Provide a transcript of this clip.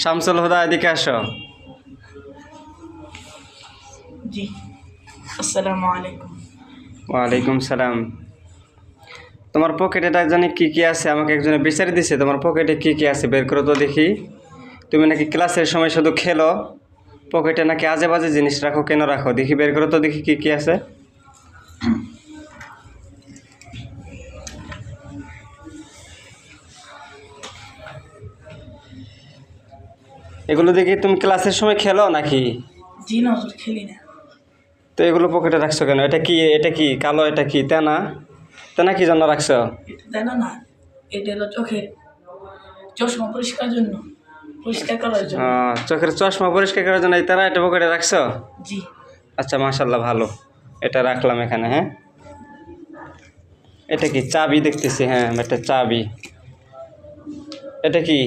শামসুল হুদা, এদিকে আসো। জি, আসসালামু আলাইকুম। ওয়ালাইকুম সালাম। তোমার পকেটে জানি কি কি আছে, আমাকে একজনে বিচারে দিছে। তোমার পকেটে কি কি আছে বের করো তো দেখি। তুমি নাকি ক্লাসের সময় শুধু খেলো, পকেটে নাকি আজে বাজে জিনিস রাখো, কেন রাখো? দেখি বের করো তো দেখি কি কি আছে। এগুলো দেখি তুমি ক্লাসের সময় খেলো নাকি? জি না হুজুর, খেলি না। তো এগুলো পকেটে রাখছো কেন? এটা কি, এটা কি কালো? এটা কি তেনা? তেনা কি জন্য রাখছো? এটা দেয় না, এটা হলো চোখের চশমা পরিষ্কার জন্য, পরিষ্কার করার জন্য। চোখের চশমা পরিষ্কার করার জন্য এই তেনা এটা পকেটে রাখছো? জি। আচ্ছা, মাশাল্লাহ, ভালো। এটা রাখলাম এখানে। হ্যাঁ, এটা কি চাবি দেখতেছি? হ্যাঁ, একটা চাবি। এটা কি?